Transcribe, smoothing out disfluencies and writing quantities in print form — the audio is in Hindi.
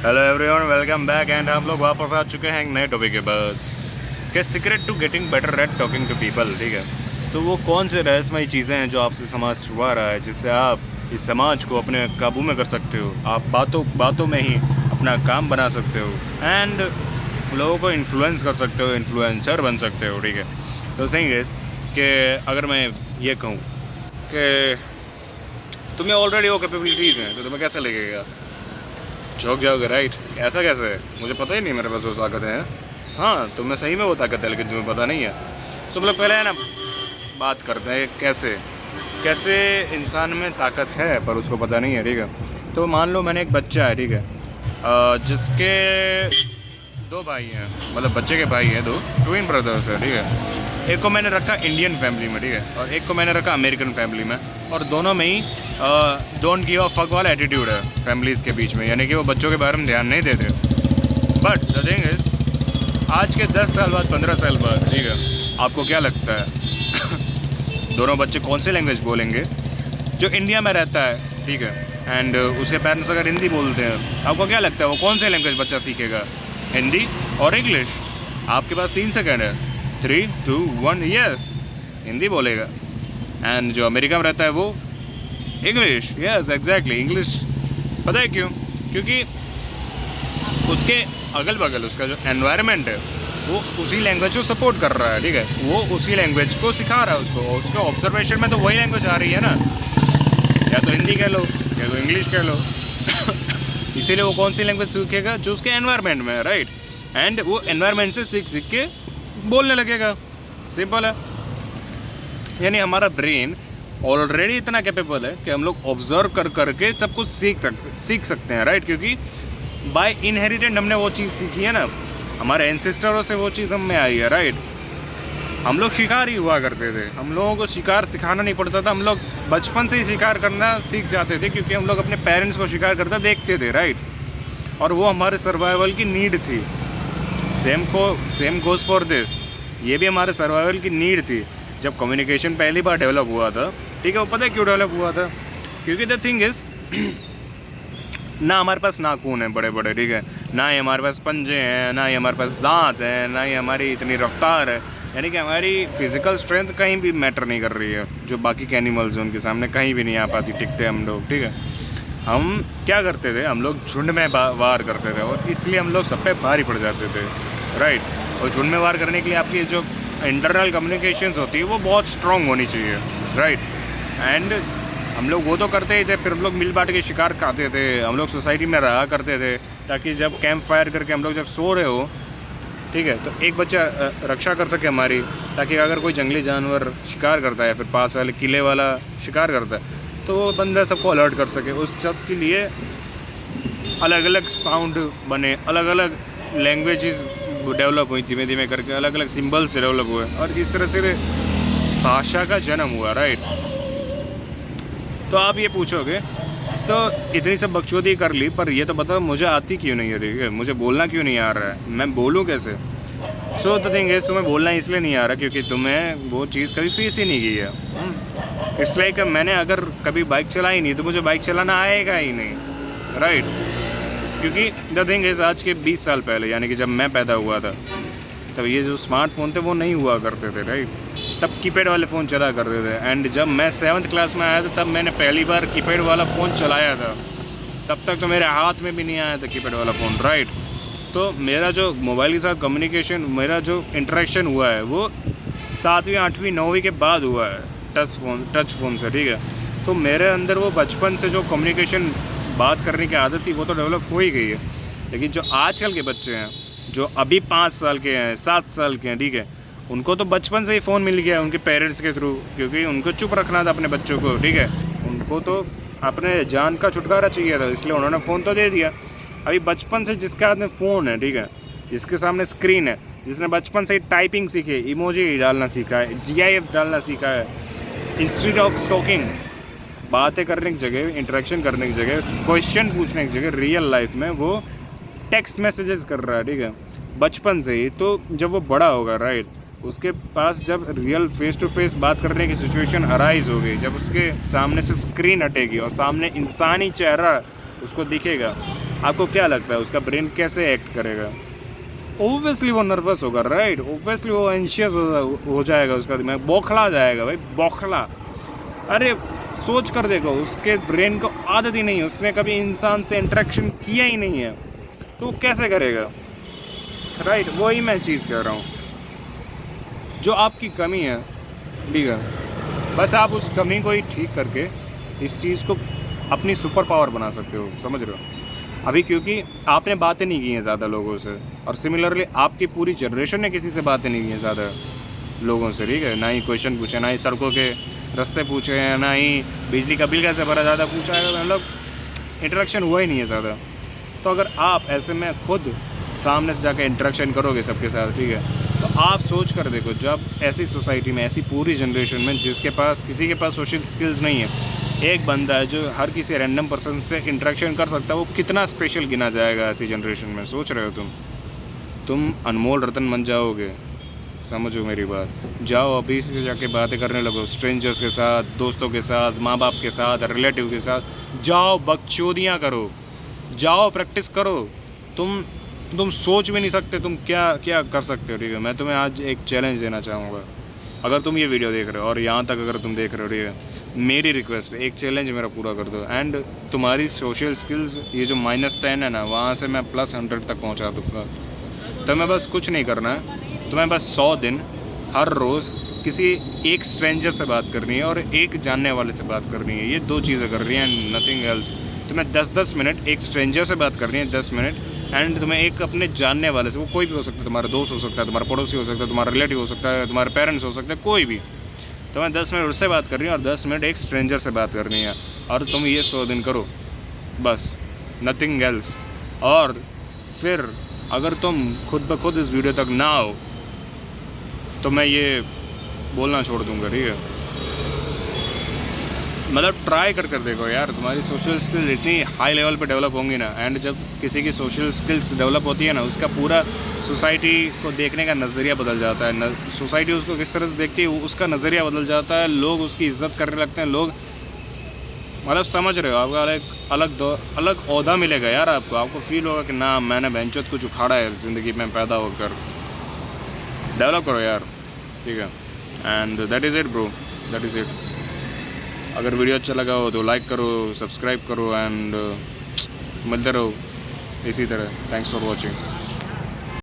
Hello everyone, welcome back. And हम लोग वापस आ चुके हैं एक नए टॉपिक के बाद कि secret to getting better at talking to people. ठीक है, तो वो कौन से रहस्यमयी चीज़ें हैं जो आपसे समाज छुपा रहा है, जिससे आप इस समाज को अपने काबू में कर सकते हो। आप बातों में ही अपना काम बना सकते हो एंड लोगों को इन्फ्लुएंस कर सकते हो, इन्फ्लुएंसर बन सकते हो। ठीक है, तो थिंग इज़ कि अगर मैं ये कहूँ कि तुम्हें ऑलरेडी वो कैपेबिलिटीज़ हैं तो तुम्हें कैसे लगेगा, झोंक जाओगे। राइट, ऐसा कैसे है, मुझे पता ही नहीं मेरे पास वो ताकतें हैं। हाँ, तुम्हें सही में वो ताकत है लेकिन तुम्हें पता नहीं है। तो मतलब पहले है ना, बात करते हैं कैसे इंसान में ताकत है पर उसको पता नहीं है। ठीक है, तो मान लो मैंने एक बच्चा है, ठीक है, जिसके दो भाई हैं, मतलब बच्चे के भाई हैं, दो ट्विन ब्रदर्स हैं। ठीक है, एक को मैंने रखा इंडियन फैमिली में, ठीक है, और एक को मैंने रखा अमेरिकन फैमिली में, और दोनों में ही डोंट गिव अ फक वाला एटीट्यूड है फैमिलीज़ के बीच में, यानी कि वो बच्चों के बारे में ध्यान नहीं देते। बट द थिंग इज, आज के 10 साल बाद, 15 साल बाद, ठीक है, आपको क्या लगता है दोनों बच्चे कौन सी लैंग्वेज बोलेंगे? जो इंडिया में रहता है, ठीक है, एंड उसके पेरेंट्स अगर हिंदी बोलते हैं, आपको क्या लगता है वो कौन सी लैंग्वेज बच्चा सीखेगा? हिंदी और इंग्लिश। आपके पास 3 सेकेंड है, 3, 2, 1, यस, हिंदी बोलेगा। एंड जो अमेरिका में रहता है वो इंग्लिश, यस एग्जैक्टली इंग्लिश। पता है क्यों? क्योंकि उसके अगल बगल उसका जो एनवायरनमेंट है वो उसी लैंग्वेज को सपोर्ट कर रहा है। ठीक है, वो उसी लैंग्वेज को सिखा रहा है उसको, और उसके ऑब्जर्वेशन में तो वही लैंग्वेज आ रही है ना, या तो हिंदी कह लो या तो इंग्लिश कह लो। इसीलिए वो कौन सी लैंग्वेज सीखेगा? जो उसके एनवायरनमेंट में है। राइट, एंड वो एनवायरनमेंट से सीख के बोलने लगेगा। सिंपल है। यानी हमारा ब्रेन ऑलरेडी इतना कैपेबल है कि हम लोग ऑब्जर्व कर करके सब कुछ सीख सकते हैं। राइट, क्योंकि बाय इनहेरिटेंट हमने वो चीज़ सीखी है ना, हमारे एंसेस्टरों से वो चीज़ हम में आई है। राइट, हम लोग शिकार ही हुआ करते थे, हम लोगों को शिकार सिखाना नहीं पड़ता था, हम लोग बचपन से ही शिकार करना सीख जाते थे, क्योंकि हम लोग अपने पेरेंट्स को शिकार करता देखते थे। राइट, और वो हमारे सर्वाइवल की नीड थी। सेम गोज़ फॉर दिस, ये भी हमारे सर्वाइवल की नीड थी। जब कम्युनिकेशन पहली बार डेवलप हुआ था, ठीक है, वो पता है क्यों डेवलप हुआ था? क्योंकि द थिंग इज़ ना हमारे पास नाखून है बड़े बड़े, ठीक है, ना ही हमारे पास पंजे हैं, ना ही हमारे पास दांत हैं, ना ही हमारी इतनी रफ्तार है। यानी कि हमारी फिज़िकल स्ट्रेंथ कहीं भी मैटर नहीं कर रही है। जो बाकी के एनिमल्स हैं उनके सामने कहीं भी नहीं आ पाती, टिकते हम लोग। ठीक है, हम क्या करते थे, हम लोग झुंड में वार करते थे, और इसलिए हम लोग सब पे भारी पड़ जाते थे। राइट, और झुंड में वार करने के लिए आपकी जो इंटरनल कम्युनिकेशंस होती है वो बहुत स्ट्रॉन्ग होनी चाहिए। राइट, एंड हम लोग वो तो करते ही थे, फिर हम लोग मिल बांट के शिकार खाते थे, हम लोग सोसाइटी में रहा करते थे, ताकि जब कैंप फायर करके हम लोग जब सो रहे हो, ठीक है, तो एक बच्चा रक्षा कर सके हमारी, ताकि अगर कोई जंगली जानवर शिकार करता है या फिर पास वाले किले वाला शिकार करता है तो वो बंदा सबको अलर्ट कर सके। उस सब के लिए अलग अलग साउंड बने, अलग अलग लैंग्वेजेस डेवलप हुई धीमे धीमे करके, अलग अलग सिंबल्स डेवलप हुए, और इस तरह से भाषा का जन्म हुआ। राइट, तो आप ये पूछोगे तो इतनी सब बकचोदी कर ली, पर ये तो बताओ मुझे आती क्यों नहीं है? ठीक है, मुझे बोलना क्यों नहीं आ रहा है, मैं बोलूँ कैसे? सो द थिंग इज़, तुम्हें बोलना इसलिए नहीं आ रहा क्योंकि तुम्हें वो चीज़ कभी फेस ही नहीं की है। इट्स लाइक मैंने अगर कभी बाइक चलाई नहीं तो मुझे बाइक चलाना आएगा ही नहीं। राइट, क्योंकि द थिंग इज़, आज के 20 साल पहले, यानी कि जब मैं पैदा हुआ था, तब ये जो स्मार्टफोन थे वो नहीं हुआ करते थे। राइट, तब कीपैड वाले फ़ोन चला करते थे, एंड जब मैं 7th क्लास में आया था तब मैंने पहली बार कीपैड वाला फ़ोन चलाया था। तब तक तो मेरे हाथ में भी नहीं आया था कीपैड वाला फ़ोन। राइट, तो मेरा जो मोबाइल के साथ कम्युनिकेशन, मेरा जो इंटरेक्शन हुआ है वो 7वीं 8वीं 9वीं के बाद हुआ है, टच फ़ोन से। ठीक है, तो मेरे अंदर वो बचपन से जो कम्युनिकेशन, बात करने की आदत थी वो तो डेवलप हो ही गई है। लेकिन जो आजकल के बच्चे हैं, जो अभी 5 साल के हैं, 7 साल के हैं, ठीक है, उनको तो बचपन से ही फ़ोन मिल गया उनके पेरेंट्स के थ्रू, क्योंकि उनको चुप रखना था अपने बच्चों को। ठीक है, उनको तो अपने जान का छुटकारा चाहिए था, इसलिए उन्होंने फ़ोन तो दे दिया। अभी बचपन से जिसके हाथ में फ़ोन है, ठीक है, जिसके सामने स्क्रीन है, जिसने बचपन से ही टाइपिंग सीखी है, इमोजी डालना सीखा है, GIF डालना सीखा है, इंस्टेड ऑफ टॉकिंग, बातें करने की जगह, इंटरेक्शन करने की जगह, क्वेश्चन पूछने की जगह, रियल लाइफ में वो टेक्स्ट मैसेजेस कर रहा है। ठीक है, बचपन से ही। तो जब वो बड़ा होगा, राइट, उसके पास जब रियल फेस टू फेस बात करने की सिचुएशन अराइज होगी, जब उसके सामने से स्क्रीन हटेगी और सामने इंसानी चेहरा उसको दिखेगा, आपको क्या लगता है उसका ब्रेन कैसे एक्ट करेगा? ओबियसली वो नर्वस होगा, राइट? ओबियसली वो एंशियस हो जाएगा, उसका दिमाग बौखला जाएगा भाई, बौखला। अरे सोच कर देखो, उसके ब्रेन को आदत ही नहीं है, उसने कभी इंसान से इंटरेक्शन किया ही नहीं है, तो वो कैसे करेगा, राइट? वही मैं चीज़ कह रहा हूँ, जो आपकी कमी है, ठीक है, बस आप उस कमी को ही ठीक करके इस चीज़ को अपनी सुपर पावर बना सकते हो, समझ रहे हो? अभी क्योंकि आपने बातें नहीं की हैं ज़्यादा लोगों से, और सिमिलरली आपकी पूरी जनरेशन ने किसी से बातें नहीं की हैं ज़्यादा लोगों से, ठीक है? ना ही क्वेश्चन पूछे, ना ही सड़कों के रास्ते पूछे हैं, ना ही बिजली का बिल कैसे भरा ज़्यादा पूछा है, मतलब इंटरेक्शन हुआ ही नहीं है ज़्यादा। तो अगर आप ऐसे में खुद सामने से जाकर इंटरेक्शन करोगे सबके साथ, ठीक है, तो आप सोच कर देखो, जब ऐसी सोसाइटी में, ऐसी पूरी जनरेशन में जिसके पास, किसी के पास सोशल स्किल्स नहीं है, एक बंदा है जो हर किसी रैंडम पर्सन से इंटरेक्शन कर सकता है, वो कितना स्पेशल गिना जाएगा ऐसी जनरेशन में? सोच रहे हो तुम अनमोल रतन बन जाओगे, समझो मेरी बात। जाओ अभी से जाके बातें करने लगो स्ट्रेंजर्स के साथ, दोस्तों के साथ, माँ बाप के साथ, रिलेटिव के साथ, जाओ बकचोदियाँ करो, जाओ प्रैक्टिस करो। तुम सोच भी नहीं सकते तुम क्या क्या कर सकते हो, ठीक है? मैं तुम्हें आज एक चैलेंज देना चाहूँगा, अगर तुम ये वीडियो देख रहे हो और यहाँ तक अगर तुम देख रहे हो, ठीक है, मेरी रिक्वेस्ट है, एक चैलेंज मेरा पूरा कर दो, एंड तुम्हारी सोशल स्किल्स ये जो -10 है ना, वहाँ से मैं +100 तक पहुँचा दूँगा। तो मैं बस कुछ नहीं करना है, तुम्हें बस 100 दिन हर रोज़ किसी एक स्ट्रेंजर से बात करनी है और एक जानने वाले से बात करनी है, ये 2 चीज़ें कर रही हैं, नथिंग एल्स। तुम्हें 10-10 मिनट एक स्ट्रेंजर से बात करनी है, 10 मिनट, एंड तुम्हें एक अपने जानने वाले से, वो कोई भी हो सकता है, तुम्हारा दोस्त हो सकता है, तुम्हारा पड़ोसी हो सकता है, तुम्हारा रिलेटिव हो सकता है, तुम्हारे पेरेंट्स हो सकते हैं, कोई भी, तुम्हें 10 मिनट उससे बात करनी है और 10 मिनट एक स्ट्रेंजर से बात करनी है, और तुम ये 100 दिन करो बस, नथिंग एल्स। और फिर अगर तुम खुद ब खुद इस वीडियो तक ना आओ तो मैं ये बोलना छोड़ दूंगा, ठीक है? मतलब ट्राई कर देखो यार, तुम्हारी सोशल स्किल्स इतनी हाई लेवल पे डेवलप होंगी ना, एंड जब किसी की सोशल स्किल्स डेवलप होती है ना, उसका पूरा सोसाइटी को देखने का नज़रिया बदल जाता है, सोसाइटी उसको किस तरह से देखती है उसका नज़रिया बदल जाता है, लोग उसकी इज्जत करने लगते हैं, लोग, मतलब समझ रहे हो, आपका अलग ओहदा मिलेगा यार आपको फील होगा कि ना, मैंने बेंचोत कुछ उखाड़ा है ज़िंदगी में पैदा होकर। डेवलप करो यार, ठीक है? And that is it bro, that is it. अगर वीडियो अच्छा लगा हो तो लाइक करो, सब्सक्राइब करो, एंड मिलते रहो इसी तरह। Thanks for watching.